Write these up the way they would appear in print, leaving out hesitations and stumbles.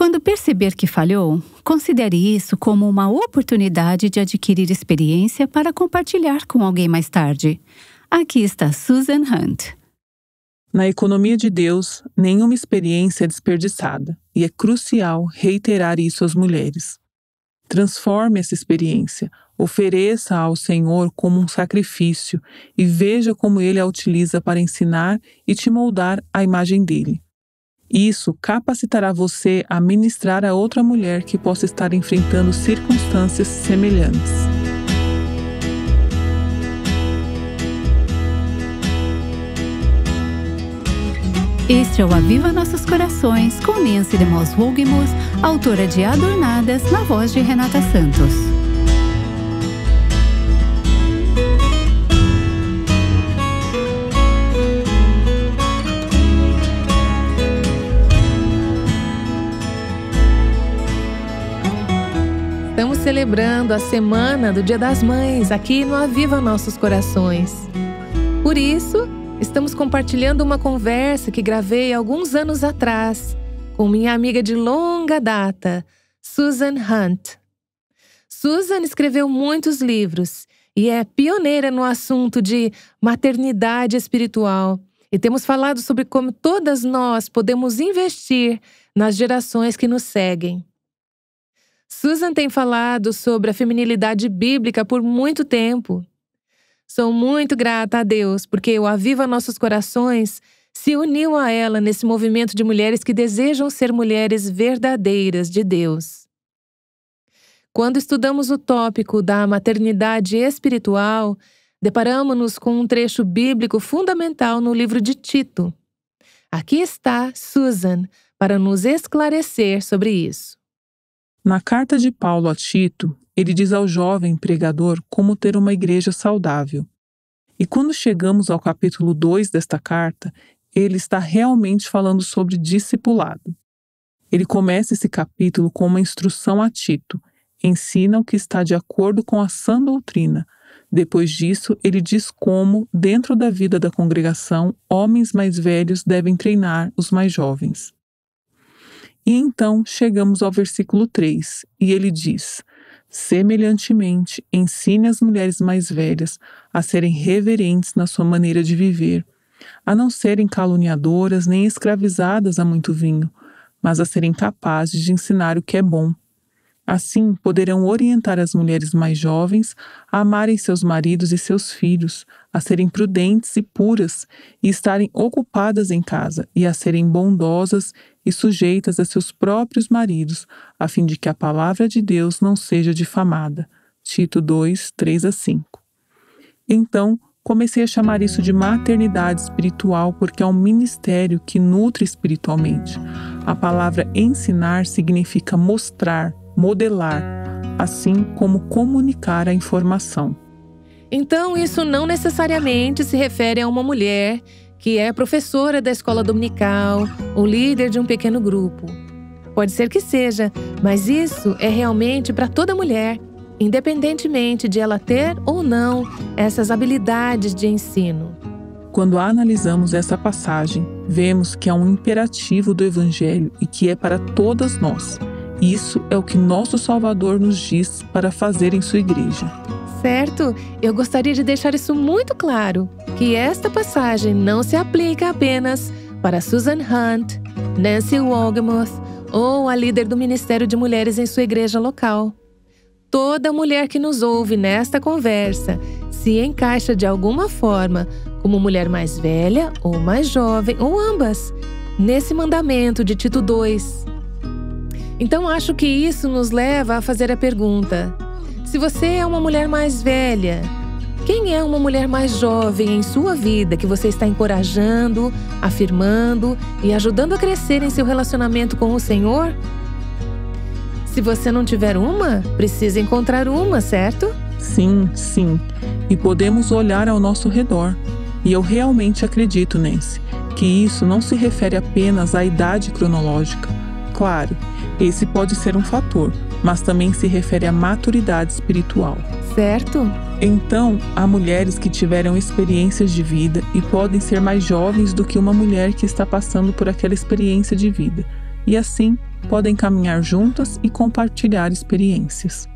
Quando perceber que falhou, considere isso como uma oportunidade de adquirir experiência para compartilhar com alguém mais tarde. Aqui está Susan Hunt. Na economia de Deus, nenhuma experiência é desperdiçada, e é crucial reiterar isso às mulheres. Transforme essa experiência, ofereça-a ao Senhor como um sacrifício e veja como Ele a utiliza para ensinar e te moldar à imagem dele. Isso capacitará você a ministrar a outra mulher que possa estar enfrentando circunstâncias semelhantes. Este é o Aviva Nossos Corações, com Nancy DeMoss Wogemuth, autora de Adornadas, na voz de Renata Santos. Estamos celebrando a semana do Dia das Mães aqui no Aviva Nossos Corações. Por isso, estamos compartilhando uma conversa que gravei alguns anos atrás com minha amiga de longa data, Susan Hunt. Susan escreveu muitos livros e é pioneira no assunto de maternidade espiritual. E temos falado sobre como todas nós podemos investir nas gerações que nos seguem. Susan tem falado sobre a feminilidade bíblica por muito tempo. Sou muito grata a Deus porque o Aviva Nossos Corações se uniu a ela nesse movimento de mulheres que desejam ser mulheres verdadeiras de Deus. Quando estudamos o tópico da maternidade espiritual, deparamos-nos com um trecho bíblico fundamental no livro de Tito. Aqui está Susan para nos esclarecer sobre isso. Na carta de Paulo a Tito, ele diz ao jovem pregador como ter uma igreja saudável. E quando chegamos ao capítulo 2 desta carta, ele está realmente falando sobre discipulado. Ele começa esse capítulo com uma instrução a Tito, ensina o que está de acordo com a sã doutrina. Depois disso, ele diz como, dentro da vida da congregação, homens mais velhos devem treinar os mais jovens. E então chegamos ao versículo 3, e ele diz: semelhantemente, ensine as mulheres mais velhas a serem reverentes na sua maneira de viver, a não serem caluniadoras nem escravizadas a muito vinho, mas a serem capazes de ensinar o que é bom. Assim, poderão orientar as mulheres mais jovens a amarem seus maridos e seus filhos, a serem prudentes e puras, e estarem ocupadas em casa, e a serem bondosas e sujeitas a seus próprios maridos, a fim de que a palavra de Deus não seja difamada. Tito 2, 3-5. Então, comecei a chamar isso de maternidade espiritual porque é um ministério que nutre espiritualmente. A palavra ensinar significa mostrar, modelar, assim como comunicar a informação. Então, isso não necessariamente se refere a uma mulher que é professora da escola dominical ou líder de um pequeno grupo. Pode ser que seja, mas isso é realmente para toda mulher, independentemente de ela ter ou não essas habilidades de ensino. Quando analisamos essa passagem, vemos que há um imperativo do Evangelho e que é para todas nós. Isso é o que nosso Salvador nos diz para fazer em sua igreja. Certo? Eu gostaria de deixar isso muito claro, que esta passagem não se aplica apenas para Susan Hunt, Nancy Wogemuth ou a líder do Ministério de Mulheres em sua igreja local. Toda mulher que nos ouve nesta conversa se encaixa de alguma forma como mulher mais velha ou mais jovem, ou ambas, nesse mandamento de Tito 2. Então acho que isso nos leva a fazer a pergunta: se você é uma mulher mais velha, quem é uma mulher mais jovem em sua vida que você está encorajando, afirmando e ajudando a crescer em seu relacionamento com o Senhor? Se você não tiver uma, precisa encontrar uma, certo? Sim. E podemos olhar ao nosso redor. E eu realmente acredito, Nancy, que isso não se refere apenas à idade cronológica. Claro, esse pode ser um fator, mas também se refere à maturidade espiritual. Certo? Então, há mulheres que tiveram experiências de vida e podem ser mais jovens do que uma mulher que está passando por aquela experiência de vida. e assim podem caminhar juntas e compartilhar experiências.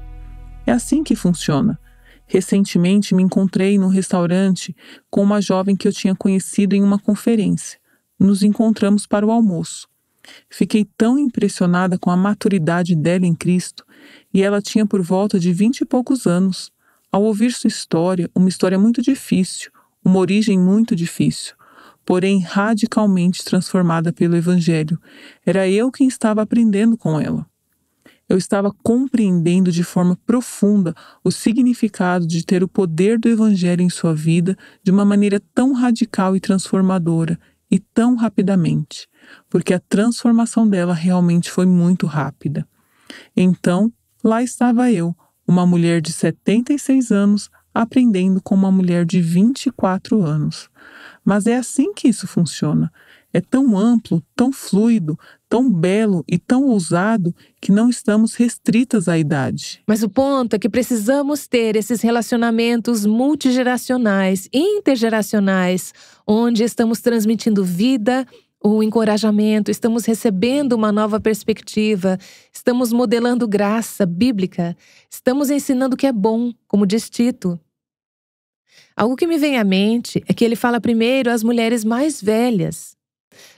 É assim que funciona. Recentemente me encontrei num restaurante com uma jovem que eu tinha conhecido em uma conferência. Nos encontramos para o almoço. Fiquei tão impressionada com a maturidade dela em Cristo, e ela tinha por volta de 20 e poucos anos. Ao ouvir sua história, uma história muito difícil, uma origem muito difícil, porém radicalmente transformada pelo Evangelho, era eu quem estava aprendendo com ela. Eu estava compreendendo de forma profunda o significado de ter o poder do Evangelho em sua vida de uma maneira tão radical e transformadora e tão rapidamente, porque a transformação dela realmente foi muito rápida. Então, lá estava eu, uma mulher de 76 anos, aprendendo com uma mulher de 24 anos. Mas é assim que isso funciona. É tão amplo, tão fluido, tão belo e tão ousado que não estamos restritas à idade. Mas o ponto é que precisamos ter esses relacionamentos multigeracionais, intergeracionais, onde estamos transmitindo vida, o encorajamento, estamos recebendo uma nova perspectiva, estamos modelando graça bíblica, estamos ensinando o que é bom, como diz Tito. Algo que me vem à mente é que ele fala primeiro às mulheres mais velhas.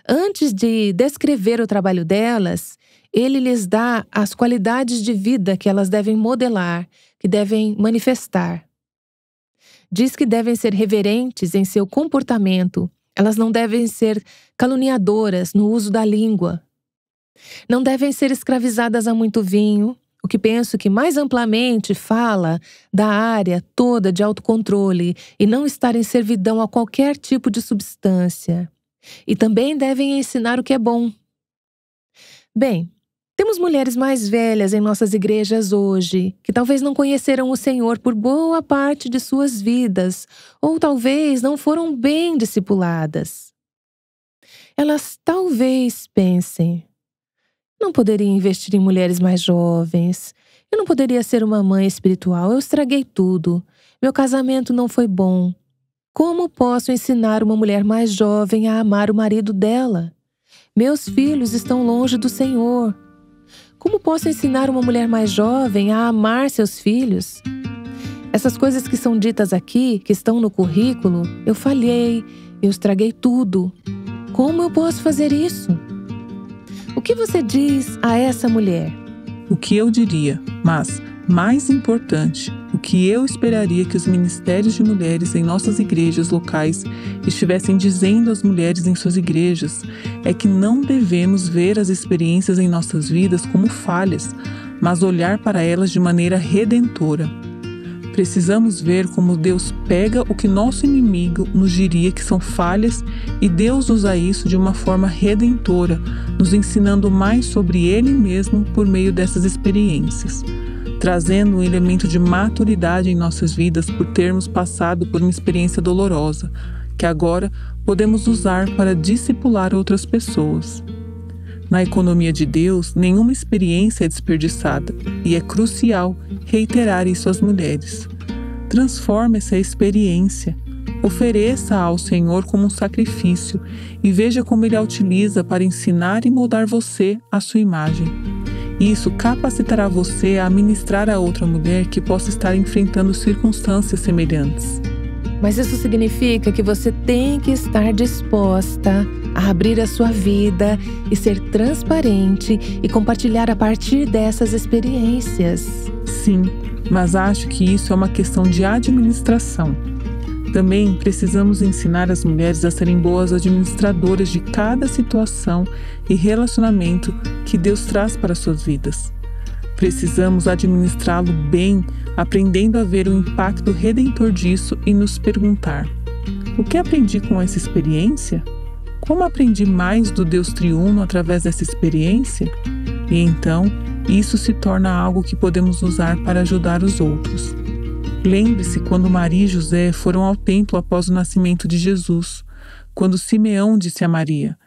Antes de descrever o trabalho delas, ele lhes dá as qualidades de vida que elas devem modelar, que devem manifestar. Diz que devem ser reverentes em seu comportamento, elas não devem ser caluniadoras no uso da língua. Não devem ser escravizadas a muito vinho, o que penso que mais amplamente fala da área toda de autocontrole e não estar em servidão a qualquer tipo de substância. E também devem ensinar o que é bom. Bem, temos mulheres mais velhas em nossas igrejas hoje, que talvez não conheceram o Senhor por boa parte de suas vidas, ou talvez não foram bem discipuladas. Elas talvez pensem: não poderia investir em mulheres mais jovens, eu não poderia ser uma mãe espiritual, eu estraguei tudo, meu casamento não foi bom. Como posso ensinar uma mulher mais jovem a amar o marido dela? Meus filhos estão longe do Senhor. Como posso ensinar uma mulher mais jovem a amar seus filhos? Essas coisas que são ditas aqui, que estão no currículo, eu falhei, eu estraguei tudo. Como eu posso fazer isso? O que você diz a essa mulher? O que eu diria, mas, mais importante, o que eu esperaria que os ministérios de mulheres em nossas igrejas locais estivessem dizendo às mulheres em suas igrejas é que não devemos ver as experiências em nossas vidas como falhas, mas olhar para elas de maneira redentora. Precisamos ver como Deus pega o que nosso inimigo nos diria que são falhas e Deus usa isso de uma forma redentora, nos ensinando mais sobre Ele mesmo por meio dessas experiências, trazendo um elemento de maturidade em nossas vidas por termos passado por uma experiência dolorosa, que agora podemos usar para discipular outras pessoas. Na economia de Deus, nenhuma experiência é desperdiçada e é crucial reiterar isso às mulheres. Transforme essa experiência, ofereça ao Senhor como um sacrifício e veja como Ele a utiliza para ensinar e moldar você à sua imagem. Isso capacitará você a ministrar a outra mulher que possa estar enfrentando circunstâncias semelhantes. Mas isso significa que você tem que estar disposta a abrir a sua vida e ser transparente e compartilhar a partir dessas experiências. Sim, mas acho que isso é uma questão de administração. Também precisamos ensinar as mulheres a serem boas administradoras de cada situação e relacionamento que Deus traz para suas vidas. Precisamos administrá-lo bem, aprendendo a ver o impacto redentor disso e nos perguntar: o que aprendi com essa experiência? Como aprendi mais do Deus triuno através dessa experiência? E então, isso se torna algo que podemos usar para ajudar os outros. Lembre-se quando Maria e José foram ao templo após o nascimento de Jesus, quando Simeão disse a Maria: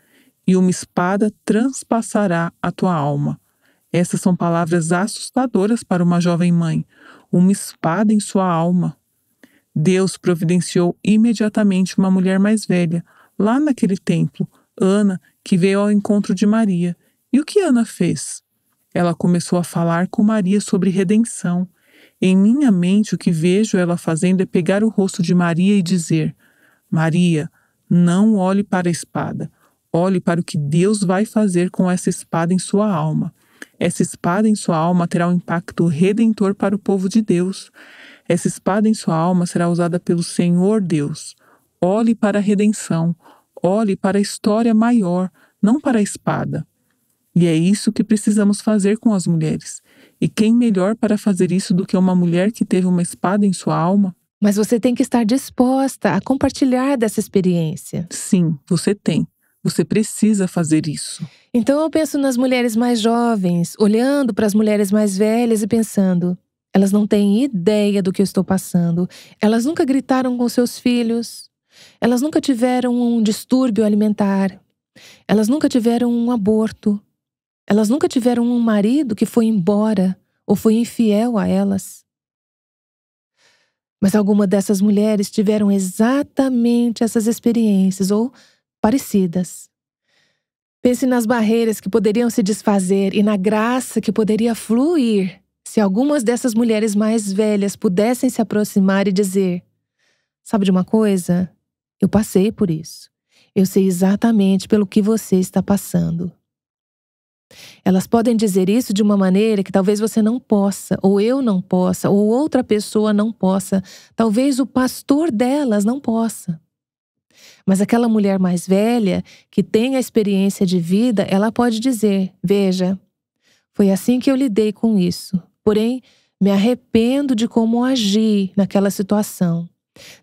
"E uma espada transpassará a tua alma." Essas são palavras assustadoras para uma jovem mãe, uma espada em sua alma. Deus providenciou imediatamente uma mulher mais velha, lá naquele templo, Ana, que veio ao encontro de Maria, E o que Ana fez? Ela começou a falar com Maria sobre redenção. Em minha mente, o que vejo ela fazendo é pegar o rosto de Maria e dizer: Maria, não olhe para a espada. Olhe para o que Deus vai fazer com essa espada em sua alma. Essa espada em sua alma terá um impacto redentor para o povo de Deus. Essa espada em sua alma será usada pelo Senhor Deus. Olhe para a redenção. Olhe para a história maior, não para a espada. E é isso que precisamos fazer com as mulheres. E quem melhor para fazer isso do que uma mulher que teve uma espada em sua alma? Mas você tem que estar disposta a compartilhar dessa experiência. Sim, você tem. Você precisa fazer isso. Então eu penso nas mulheres mais jovens, olhando para as mulheres mais velhas e pensando: elas não têm ideia do que eu estou passando. Elas nunca gritaram com seus filhos. Elas nunca tiveram um distúrbio alimentar. Elas nunca tiveram um aborto. Elas nunca tiveram um marido que foi embora ou foi infiel a elas. Mas algumas dessas mulheres tiveram exatamente essas experiências ou parecidas. Pense nas barreiras que poderiam se desfazer e na graça que poderia fluir se algumas dessas mulheres mais velhas pudessem se aproximar e dizer: sabe de uma coisa? Eu passei por isso. Eu sei exatamente pelo que você está passando. Elas podem dizer isso de uma maneira que talvez você não possa, ou eu não possa, ou outra pessoa não possa. Talvez o pastor delas não possa. Mas aquela mulher mais velha, que tem a experiência de vida, ela pode dizer: veja, foi assim que eu lidei com isso. Porém, me arrependo de como agi naquela situação.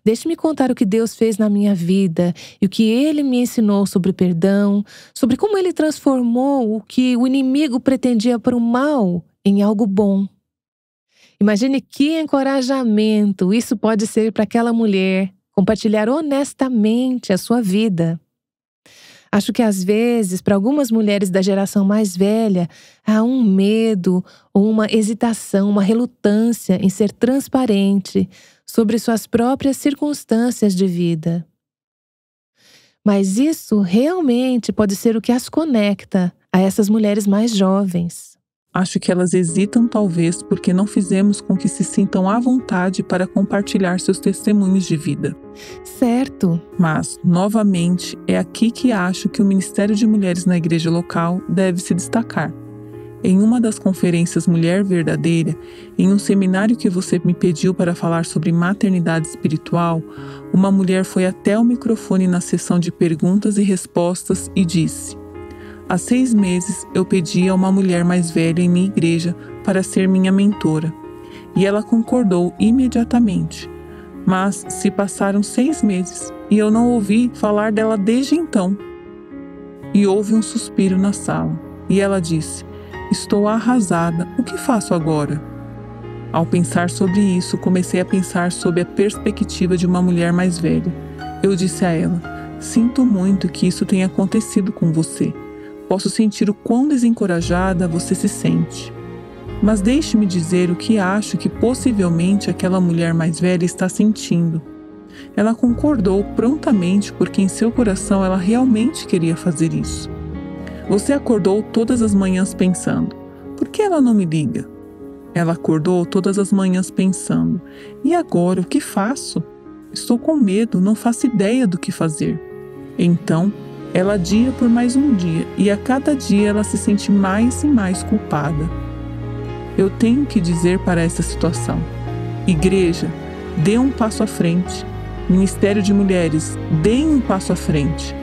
Deixe-me contar o que Deus fez na minha vida e o que Ele me ensinou sobre perdão, sobre como Ele transformou o que o inimigo pretendia para o mal em algo bom. Imagine que encorajamento isso pode ser para aquela mulher compartilhar honestamente a sua vida. Acho que às vezes, para algumas mulheres da geração mais velha, há um medo ou uma hesitação, uma relutância em ser transparente sobre suas próprias circunstâncias de vida. Mas isso realmente pode ser o que as conecta a essas mulheres mais jovens. Acho que elas hesitam talvez porque não fizemos com que se sintam à vontade para compartilhar seus testemunhos de vida. Certo. Mas, novamente, é aqui que acho que o Ministério de Mulheres na igreja local deve se destacar. Em uma das conferências Mulher Verdadeira, em um seminário que você me pediu para falar sobre maternidade espiritual, uma mulher foi até o microfone na sessão de perguntas e respostas e disse: há 6 meses eu pedi a uma mulher mais velha em minha igreja para ser minha mentora, e ela concordou imediatamente. Mas se passaram 6 meses e eu não ouvi falar dela desde então. E houve um suspiro na sala, e ela disse: estou arrasada, o que faço agora? Ao pensar sobre isso, comecei a pensar sob a perspectiva de uma mulher mais velha. Eu disse a ela: sinto muito que isso tenha acontecido com você. Posso sentir o quão desencorajada você se sente. Mas deixe-me dizer o que acho que possivelmente aquela mulher mais velha está sentindo. Ela concordou prontamente porque em seu coração ela realmente queria fazer isso. Você acordou todas as manhãs pensando: por que ela não me liga? Ela acordou todas as manhãs pensando: e agora, o que faço? Estou com medo, não faço ideia do que fazer. Então, ela adia por mais um dia, e a cada dia ela se sente mais e mais culpada. Eu tenho que dizer para essa situação: igreja, dê um passo à frente. Ministério de Mulheres, deem um passo à frente.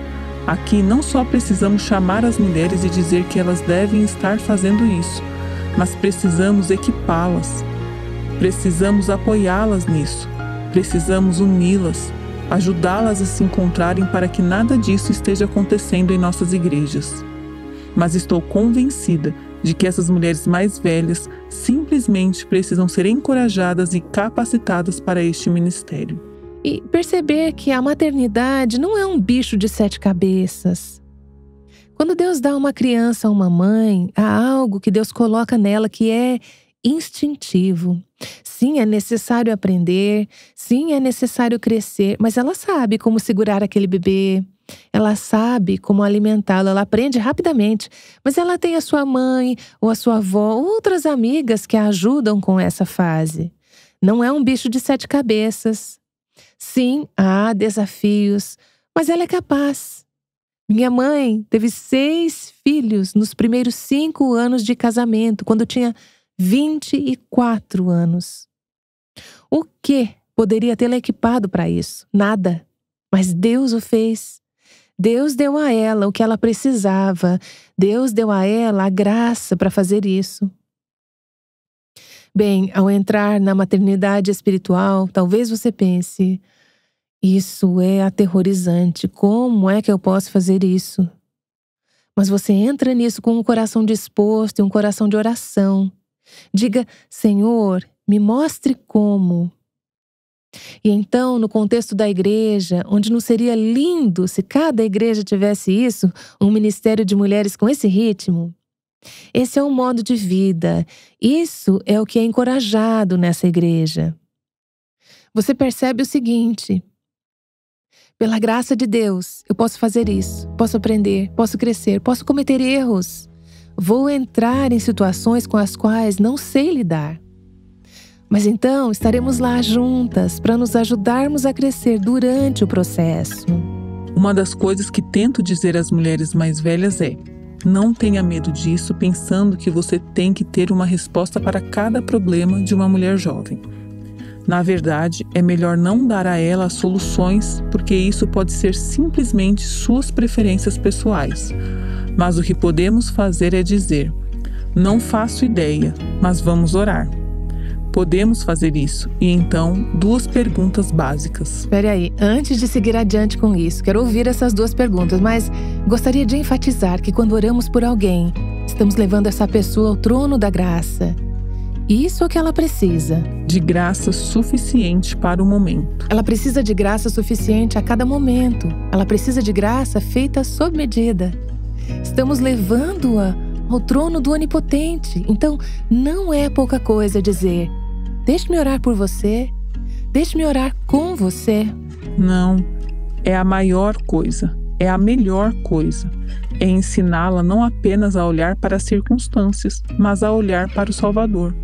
Aqui não só precisamos chamar as mulheres e dizer que elas devem estar fazendo isso, mas precisamos equipá-las. Precisamos apoiá-las nisso. Precisamos uni-las, ajudá-las a se encontrarem para que nada disso esteja acontecendo em nossas igrejas. Mas estou convencida de que essas mulheres mais velhas simplesmente precisam ser encorajadas e capacitadas para este ministério. E perceber que a maternidade não é um bicho de 7 cabeças. Quando Deus dá uma criança a uma mãe, há algo que Deus coloca nela que é instintivo. Sim, é necessário aprender, sim, é necessário crescer, mas ela sabe como segurar aquele bebê, Ela sabe como alimentá-lo, ela aprende rapidamente, mas ela tem a sua mãe ou a sua avó ou outras amigas que a ajudam com essa fase. Não é um bicho de 7 cabeças. Sim, há desafios, mas ela é capaz. Minha mãe teve 6 filhos nos primeiros 5 anos de casamento, quando tinha 24 anos. O que poderia tê-la equipado para isso? Nada. Mas Deus o fez. Deus deu a ela o que ela precisava. Deus deu a ela a graça para fazer isso. Bem, ao entrar na maternidade espiritual, talvez você pense: isso é aterrorizante, como é que eu posso fazer isso? Mas você entra nisso com um coração disposto e um coração de oração. Diga: Senhor, me mostre como. E então, no contexto da igreja, onde não seria lindo se cada igreja tivesse isso, um ministério de mulheres com esse ritmo? Esse é um modo de vida. Isso é o que é encorajado nessa igreja. Você percebe o seguinte: pela graça de Deus, eu posso fazer isso, posso aprender, posso crescer, posso cometer erros. Vou entrar em situações com as quais não sei lidar. Mas então estaremos lá juntas para nos ajudarmos a crescer durante o processo. Uma das coisas que tento dizer às mulheres mais velhas é: não tenha medo disso, pensando que você tem que ter uma resposta para cada problema de uma mulher jovem. Na verdade, é melhor não dar a ela soluções, porque isso pode ser simplesmente suas preferências pessoais. Mas o que podemos fazer é dizer: não faço ideia, mas vamos orar. Podemos fazer isso. E então, 2 perguntas básicas. Espere aí, antes de seguir adiante com isso, quero ouvir essas 2 perguntas, mas gostaria de enfatizar que quando oramos por alguém, estamos levando essa pessoa ao trono da graça. Isso é o que ela precisa. De graça suficiente para o momento. Ela precisa de graça suficiente a cada momento. Ela precisa de graça feita sob medida. Estamos levando-a ao trono do Onipotente. Então, não é pouca coisa dizer: deixe-me orar por você, deixe-me orar com você. Não, é a maior coisa, é a melhor coisa. É ensiná-la não apenas a olhar para as circunstâncias, mas a olhar para o Salvador.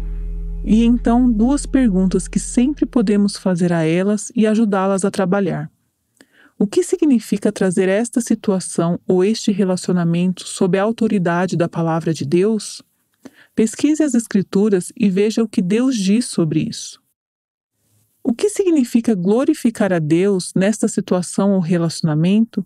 E então, 2 perguntas que sempre podemos fazer a elas e ajudá-las a trabalhar. O que significa trazer esta situação ou este relacionamento sob a autoridade da palavra de Deus? Pesquise as Escrituras e veja o que Deus diz sobre isso. O que significa glorificar a Deus nesta situação ou relacionamento?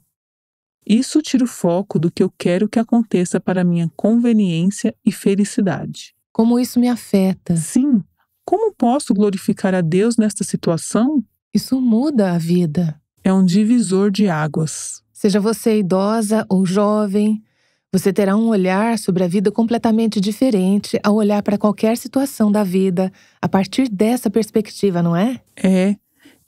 Isso tira o foco do que eu quero que aconteça para minha conveniência e felicidade. Como isso me afeta? Sim, como posso glorificar a Deus nesta situação? Isso muda a vida. É um divisor de águas. Seja você idosa ou jovem, você terá um olhar sobre a vida completamente diferente ao olhar para qualquer situação da vida a partir dessa perspectiva, não é? É.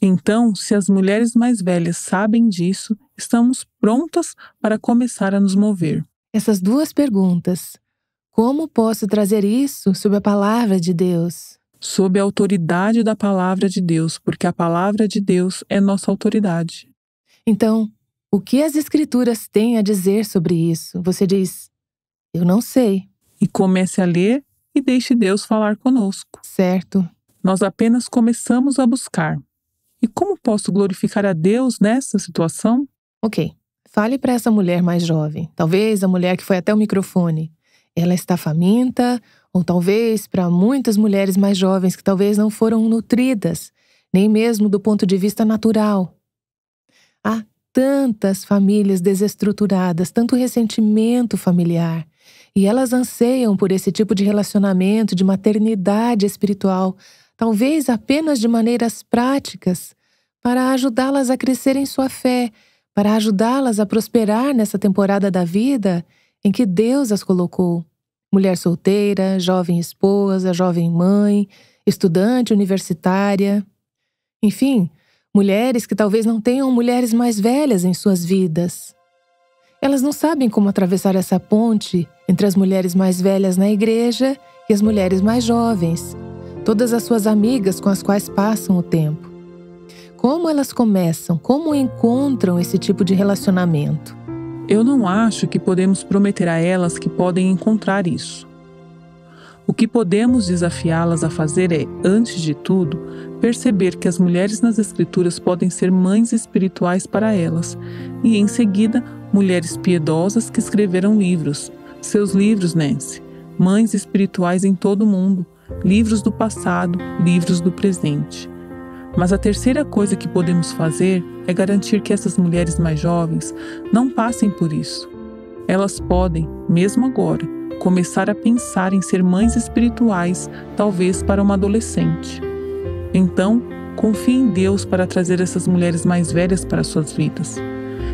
Então, se as mulheres mais velhas sabem disso, estamos prontas para começar a nos mover. Essas 2 perguntas. Como posso trazer isso sob a palavra de Deus? Sob a autoridade da palavra de Deus, porque a palavra de Deus é nossa autoridade. Então, o que as Escrituras têm a dizer sobre isso? Você diz: eu não sei. E comece a ler e deixe Deus falar conosco. Certo. Nós apenas começamos a buscar. E como posso glorificar a Deus nessa situação? Ok. Fale para essa mulher mais jovem. Talvez a mulher que foi até o microfone. Ela está faminta, ou talvez para muitas mulheres mais jovens que talvez não foram nutridas, nem mesmo do ponto de vista natural. Há tantas famílias desestruturadas, tanto ressentimento familiar, e elas anseiam por esse tipo de relacionamento, de maternidade espiritual, talvez apenas de maneiras práticas, para ajudá-las a crescer em sua fé, para ajudá-las a prosperar nessa temporada da vida em que Deus as colocou. Mulher solteira, jovem esposa, jovem mãe, estudante universitária. Enfim, mulheres que talvez não tenham mulheres mais velhas em suas vidas. Elas não sabem como atravessar essa ponte entre as mulheres mais velhas na igreja e as mulheres mais jovens, todas as suas amigas com as quais passam o tempo. Como elas começam? Como encontram esse tipo de relacionamento? Eu não acho que podemos prometer a elas que podem encontrar isso. O que podemos desafiá-las a fazer é, antes de tudo, perceber que as mulheres nas Escrituras podem ser mães espirituais para elas e, em seguida, mulheres piedosas que escreveram livros. Seus livros, Nancy, mães espirituais em todo o mundo, livros do passado, livros do presente. Mas a terceira coisa que podemos fazer é garantir que essas mulheres mais jovens não passem por isso. Elas podem, mesmo agora, começar a pensar em ser mães espirituais, talvez para uma adolescente. Então, confie em Deus para trazer essas mulheres mais velhas para suas vidas.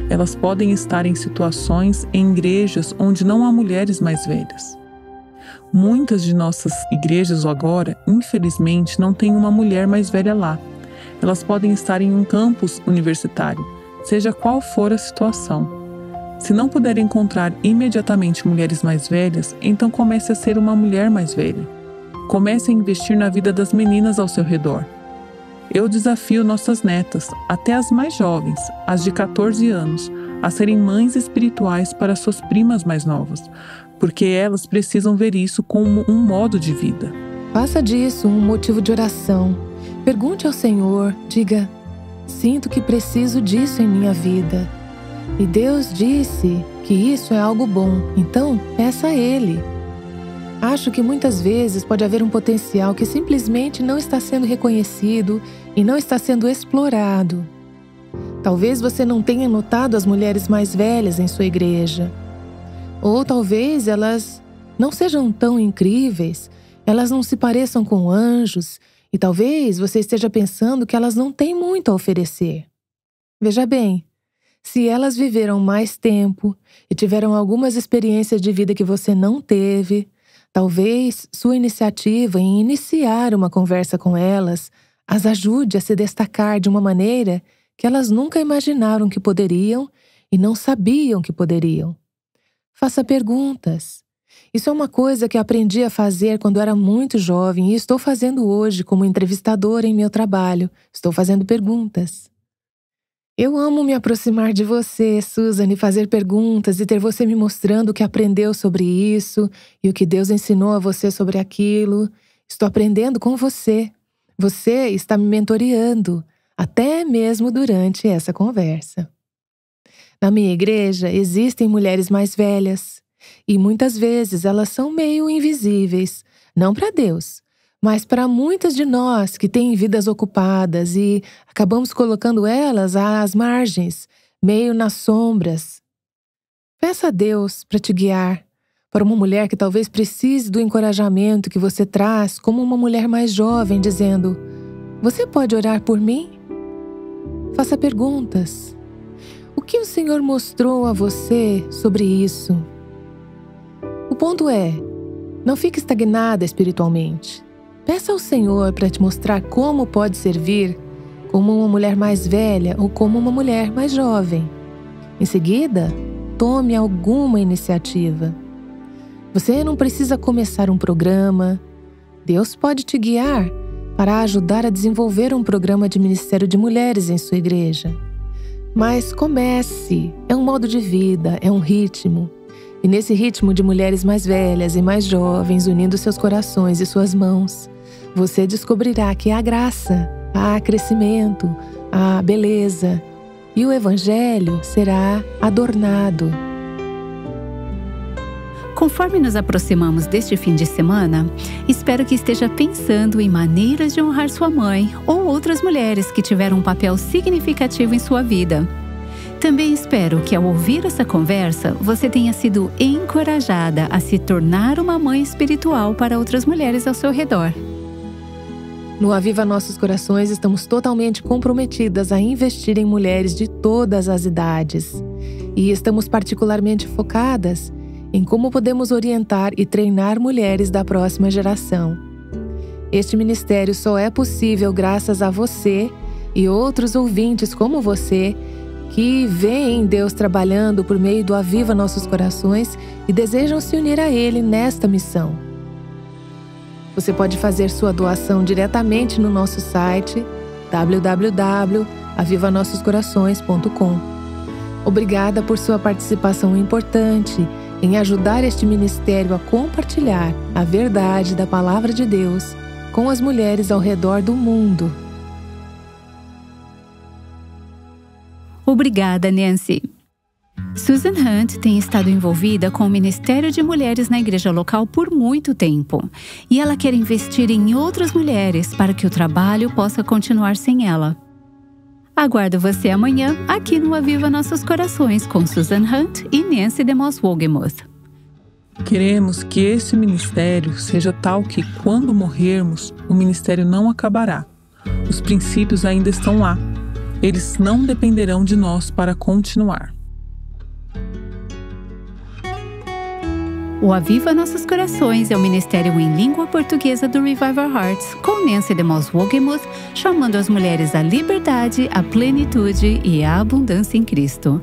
Elas podem estar em situações em igrejas onde não há mulheres mais velhas. Muitas de nossas igrejas agora, infelizmente, não têm uma mulher mais velha lá. Elas podem estar em um campus universitário, seja qual for a situação. Se não puder encontrar imediatamente mulheres mais velhas, então comece a ser uma mulher mais velha. Comece a investir na vida das meninas ao seu redor. Eu desafio nossas netas, até as mais jovens, as de 14 anos, a serem mães espirituais para suas primas mais novas, porque elas precisam ver isso como um modo de vida. Faça disso um motivo de oração. Pergunte ao Senhor, diga: sinto que preciso disso em minha vida. E Deus disse que isso é algo bom, então peça a Ele. Acho que muitas vezes pode haver um potencial que simplesmente não está sendo reconhecido e não está sendo explorado. Talvez você não tenha notado as mulheres mais velhas em sua igreja. Ou talvez elas não sejam tão incríveis, elas não se pareçam com anjos, e talvez você esteja pensando que elas não têm muito a oferecer. Veja bem, se elas viveram mais tempo e tiveram algumas experiências de vida que você não teve, talvez sua iniciativa em iniciar uma conversa com elas as ajude a se destacar de uma maneira que elas nunca imaginaram que poderiam e não sabiam que poderiam. Faça perguntas. Isso é uma coisa que aprendi a fazer quando era muito jovem e estou fazendo hoje como entrevistadora em meu trabalho. Estou fazendo perguntas. Eu amo me aproximar de você, Susan, e fazer perguntas e ter você me mostrando o que aprendeu sobre isso e o que Deus ensinou a você sobre aquilo. Estou aprendendo com você. Você está me mentoreando, até mesmo durante essa conversa. Na minha igreja existem mulheres mais velhas e muitas vezes elas são meio invisíveis, não para Deus, mas para muitas de nós que têm vidas ocupadas e acabamos colocando elas às margens, meio nas sombras. Peça a Deus para te guiar, para uma mulher que talvez precise do encorajamento que você traz como uma mulher mais jovem, dizendo: você pode orar por mim? Faça perguntas. O que o Senhor mostrou a você sobre isso? O ponto é, não fique estagnada espiritualmente. Peça ao Senhor para te mostrar como pode servir como uma mulher mais velha ou como uma mulher mais jovem. Em seguida, tome alguma iniciativa. Você não precisa começar um programa. Deus pode te guiar para ajudar a desenvolver um programa de ministério de mulheres em sua igreja. Mas comece, é um modo de vida, é um ritmo. E nesse ritmo de mulheres mais velhas e mais jovens unindo seus corações e suas mãos, você descobrirá que há graça, há crescimento, há beleza, e o Evangelho será adornado. Conforme nos aproximamos deste fim de semana, espero que esteja pensando em maneiras de honrar sua mãe ou outras mulheres que tiveram um papel significativo em sua vida. Também espero que, ao ouvir essa conversa, você tenha sido encorajada a se tornar uma mãe espiritual para outras mulheres ao seu redor. No Aviva Nossos Corações, estamos totalmente comprometidas a investir em mulheres de todas as idades. E estamos particularmente focadas em como podemos orientar e treinar mulheres da próxima geração. Este ministério só é possível graças a você e outros ouvintes como você, que veem Deus trabalhando por meio do Aviva Nossos Corações e desejam se unir a Ele nesta missão. Você pode fazer sua doação diretamente no nosso site www.avivanossoscorações.com. Obrigada por sua participação importante em ajudar este ministério a compartilhar a verdade da Palavra de Deus com as mulheres ao redor do mundo. Obrigada, Nancy. Susan Hunt tem estado envolvida com o Ministério de Mulheres na igreja local por muito tempo. E ela quer investir em outras mulheres para que o trabalho possa continuar sem ela. Aguardo você amanhã aqui no Aviva Nossos Corações com Susan Hunt e Nancy DeMoss Wolgemuth. Queremos que esse ministério seja tal que, quando morrermos, o ministério não acabará. Os princípios ainda estão lá. Eles não dependerão de nós para continuar. O Aviva Nossos Corações é o ministério em língua portuguesa do Revival Hearts, com Nancy DeMoss Wolgemuth, chamando as mulheres à liberdade, à plenitude e à abundância em Cristo.